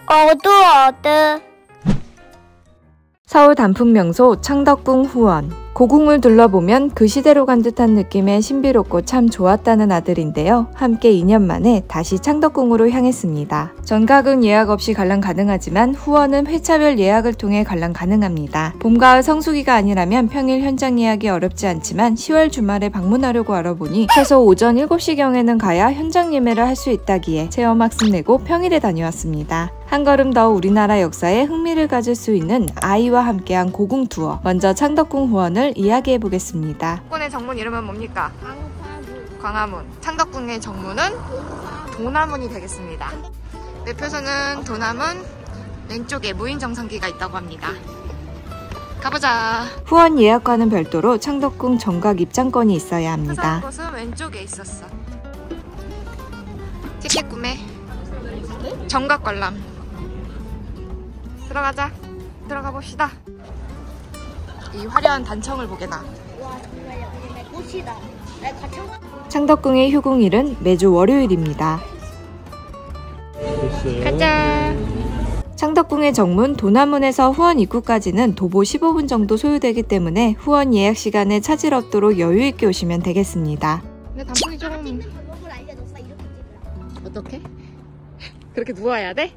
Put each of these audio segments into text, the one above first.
어두. 서울 단풍 명소 창덕궁 후원. 고궁을 둘러보면 그 시대로 간 듯한 느낌의 신비롭고 참 좋았다는 아들인데요. 함께 2년 만에 다시 창덕궁으로 향했습니다. 전각은 예약 없이 관람 가능하지만 후원은 회차별 예약을 통해 관람 가능합니다. 봄, 가을 성수기가 아니라면 평일 현장 예약이 어렵지 않지만 10월 주말에 방문하려고 알아보니 최소 오전 7시경에는 가야 현장 예매를 할 수 있다기에 체험학습 내고 평일에 다녀왔습니다. 한 걸음 더 우리나라 역사에 흥미를 가질 수 있는 아이와 함께한 고궁 투어. 먼저 창덕궁 후원을 이야기해 보겠습니다. 창덕궁의 정문 이름은 뭡니까? 광화문. 창덕궁의 정문은 도남문이 되겠습니다. 매표소는 도남문 왼쪽에 무인정상기가 있다고 합니다. 가보자. 후원 예약과는 별도로 창덕궁 정각 입장권이 있어야 합니다. 곳은 왼쪽에 있었어. 티켓 구매. 정각 관람. 들어가자. 들어가 봅시다. 이 화려한 단청을 보게나. 와 정말요. 내 꽃이다. 창덕궁의 휴궁일은 매주 월요일입니다. 가자. 창덕궁의 정문 도남문에서 후원 입구까지는 도보 15분 정도 소요되기 때문에 후원 예약 시간에 차질 없도록 여유 있게 오시면 되겠습니다. 근데 단풍이 좀 어떻게? 그렇게 누워야 돼?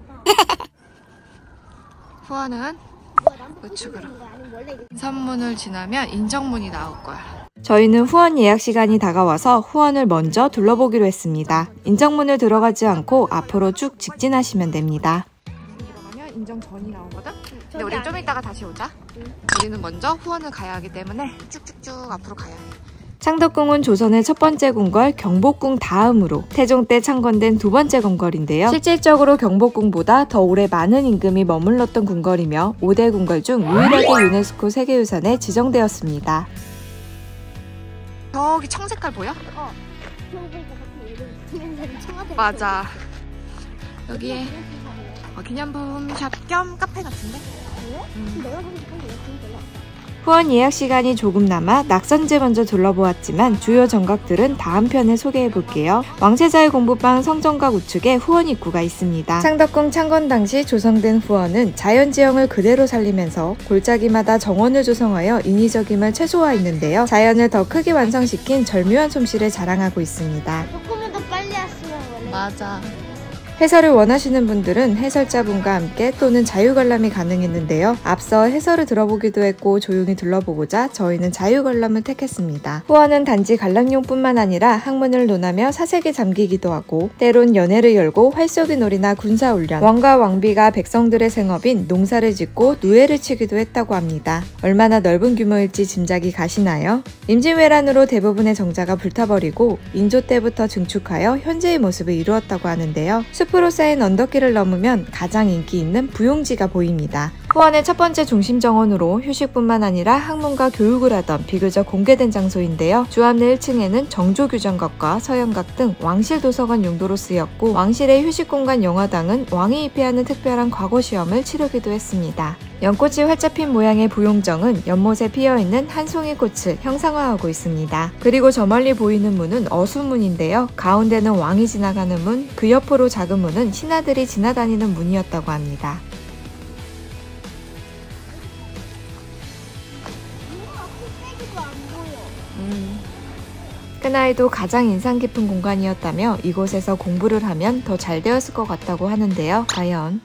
후원은 우측으로. 인선문을 지나면 인정문이 나올 거야. 저희는 후원 예약 시간이 다가와서 후원을 먼저 둘러보기로 했습니다. 인정문을 들어가지 않고 앞으로 쭉 직진하시면 됩니다. 들어가면 인정전이 나오거든? 근데 우리 좀 이따가 다시 오자. 우리는 먼저 후원을 가야 하기 때문에 쭉쭉쭉 앞으로 가야 해. 창덕궁은 조선의 첫 번째 궁궐 경복궁 다음으로 태종 때 창건된 두 번째 궁궐인데요. 실질적으로 경복궁보다 더 오래 많은 임금이 머물렀던 궁궐이며 5대 궁궐 중 유일하게 유네스코 세계유산에 지정되었습니다. 저기 청색깔 보여? 맞아. 여기에 기념품 샵 겸 카페 같은데? 후원 예약 시간이 조금 남아 낙선제 먼저 둘러보았지만 주요 정각들은 다음 편에 소개해볼게요. 왕세자의 공부방 성정각 우측에 후원 입구가 있습니다. 창덕궁 창건 당시 조성된 후원은 자연지형을 그대로 살리면서 골짜기마다 정원을 조성하여 인위적임을 최소화했는데요. 자연을 더 크게 완성시킨 절묘한 솜씨를 자랑하고 있습니다. 조금만 더 빨리 왔으면 원래. 맞아. 해설을 원하시는 분들은 해설자분과 함께 또는 자유관람이 가능했는데요. 앞서 해설을 들어보기도 했고 조용히 둘러보고자 저희는 자유관람을 택했습니다. 후원은 단지 관람용뿐만 아니라 학문을 논하며 사색에 잠기기도 하고 때론 연회를 열고 활쏘기 놀이나 군사훈련, 왕과 왕비가 백성들의 생업인 농사를 짓고 누에를 치기도 했다고 합니다. 얼마나 넓은 규모일지 짐작이 가시나요? 임진왜란으로 대부분의 정자가 불타버리고 인조 때부터 증축하여 현재의 모습을 이루었다고 하는데요. 숲으로 쌓인 언덕길을 넘으면 가장 인기 있는 부용지가 보입니다. 후원의 첫 번째 중심 정원으로 휴식뿐만 아니라 학문과 교육을 하던 비교적 공개된 장소인데요. 주암내 1층에는 정조규정각과 서연각 등 왕실 도서관 용도로 쓰였고 왕실의 휴식공간 영화당은 왕이 입회하는 특별한 과거시험을 치르기도 했습니다. 연꽃이 활짝 핀 모양의 부용정은 연못에 피어있는 한 송이 꽃을 형상화하고 있습니다. 그리고 저 멀리 보이는 문은 어수문인데요. 가운데는 왕이 지나가는 문, 그 옆으로 작은 문은 신하들이 지나다니는 문이었다고 합니다. 큰아이도 가장 인상 깊은 공간이었다며 이곳에서 공부를 하면 더 잘 되었을 것 같다고 하는데요. 과연?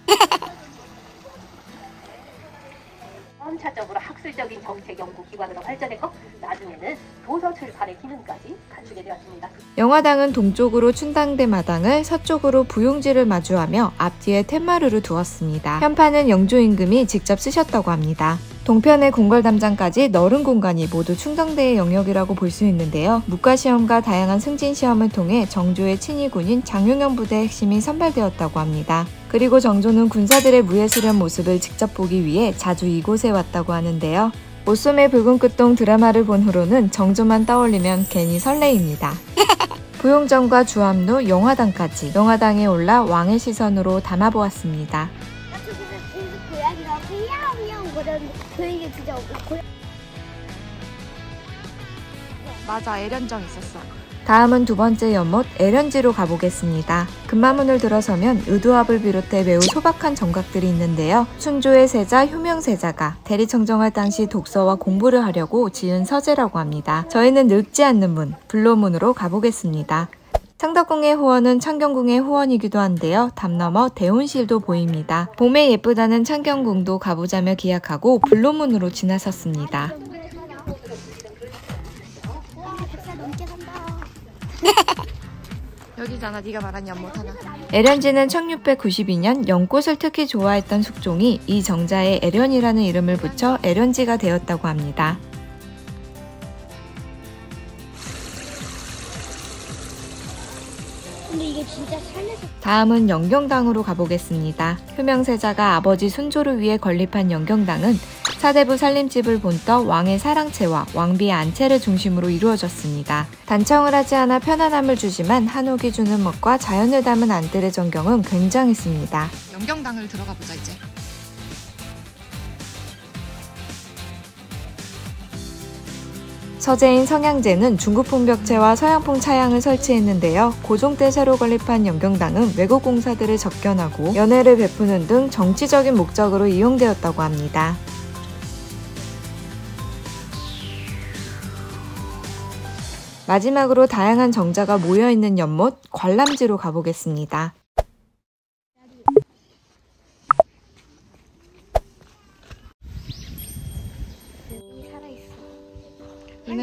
차적으로 학술적인 정책 연구기관으로 발전했고 나중에는 도서 출판의 기능까지 갖추게 되었습니다. 영화당은 동쪽으로 춘당대 마당을 서쪽으로 부용지를 마주하며 앞뒤에 텐마루를 두었습니다. 현판은 영조 임금이 직접 쓰셨다고 합니다. 동편의 궁궐담장까지 넓은 공간이 모두 충당대의 영역이라고 볼 수 있는데요. 묵과시험과 다양한 승진시험을 통해 정조의 친위군인 장용영 부대의 핵심이 선발되었다고 합니다. 그리고 정조는 군사들의 무예수련 모습을 직접 보기 위해 자주 이곳에 왔다고 하는데요. 오솜의 붉은 끝동 드라마를 본 후로는 정조만 떠올리면 괜히 설레입니다. 부용정과 주암루, 영화당까지 영화당에 올라 왕의 시선으로 담아보았습니다. 맞아, 애련정 있었어. 다음은 두 번째 연못 애련지로 가보겠습니다. 금마문을 들어서면 의도합을 비롯해 매우 소박한 정각들이 있는데요. 순조의 세자, 효명세자가 대리청정할 당시 독서와 공부를 하려고 지은 서재라고 합니다. 저희는 늙지 않는 문, 불로문으로 가보겠습니다. 창덕궁의 후원은 창경궁의 후원이기도 한데요. 담 너머 대온실도 보입니다. 봄에 예쁘다는 창경궁도 가보자며 기약하고 불로문으로 지나섰습니다. 여기잖아, 네가 말한 연못 하나. 애련지는 1692년 연꽃을 특히 좋아했던 숙종이 이 정자에 애련이라는 이름을 붙여 애련지가 되었다고 합니다. 근데 이게 진짜 삶에서 다음은 영경당으로 가보겠습니다. 효명세자가 아버지 순조를 위해 건립한 영경당은 사대부 살림집을 본떠 왕의 사랑채와 왕비의 안채를 중심으로 이루어졌습니다. 단청을 하지 않아 편안함을 주지만 한옥이 주는 멋과 자연을 담은 안뜰의 전경은 굉장했습니다. 영경당을 들어가 보자 이제. 서재인 성향제는 중국풍 벽체와 서양풍 차양을 설치했는데요. 고종 때 새로 건립한 영경당은 외국 공사들을 접견하고 연회를 베푸는 등 정치적인 목적으로 이용되었다고 합니다. 마지막으로 다양한 정자가 모여있는 연못 관람지로 가보겠습니다.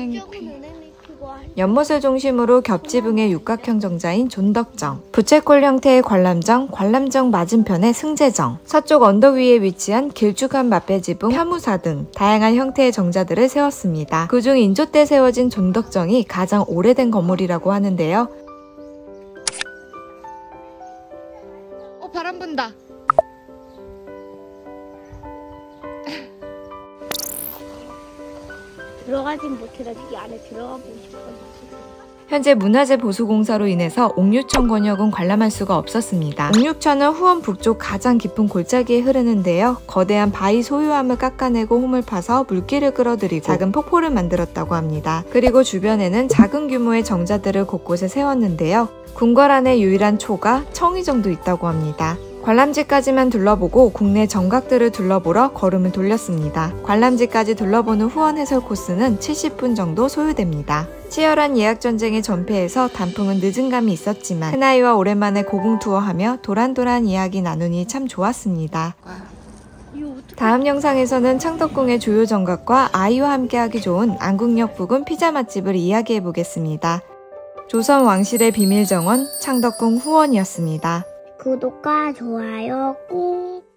한쪽은 은행이 크고 연못을 중심으로 겹지붕의 육각형 정자인 존덕정, 부채꼴 형태의 관람정, 관람정 맞은편의 승재정, 서쪽 언덕 위에 위치한 길쭉한 맛배지붕, 혐우사 등 다양한 형태의 정자들을 세웠습니다. 그중 인조 때 세워진 존덕정이 가장 오래된 건물이라고 하는데요. 바람 분다. 들어가진 못해가지고 이 안에 들어가 보고 싶어서. 현재 문화재 보수공사로 인해서 옥류천 권역은 관람할 수가 없었습니다. 옥류천은 후원 북쪽 가장 깊은 골짜기에 흐르는데요. 거대한 바위 소유암을 깎아내고 홈을 파서 물길을 끌어들이고 작은 폭포를 만들었다고 합니다. 그리고 주변에는 작은 규모의 정자들을 곳곳에 세웠는데요. 궁궐 안에 유일한 초가 청의정도 있다고 합니다. 관람지까지만 둘러보고 국내 정각들을 둘러보러 걸음을 돌렸습니다. 관람지까지 둘러보는 후원 해설 코스는 70분 정도 소요됩니다. 치열한 예약 전쟁의 전폐에서 단풍은 늦은 감이 있었지만 큰아이와 오랜만에 고궁 투어하며 도란도란 이야기 나누니 참 좋았습니다. 다음 영상에서는 창덕궁의 주요 정각과 아이와 함께하기 좋은 안국역 부근 피자 맛집을 이야기해보겠습니다. 조선 왕실의 비밀정원 창덕궁 후원이었습니다. 구독과 좋아요 꾹.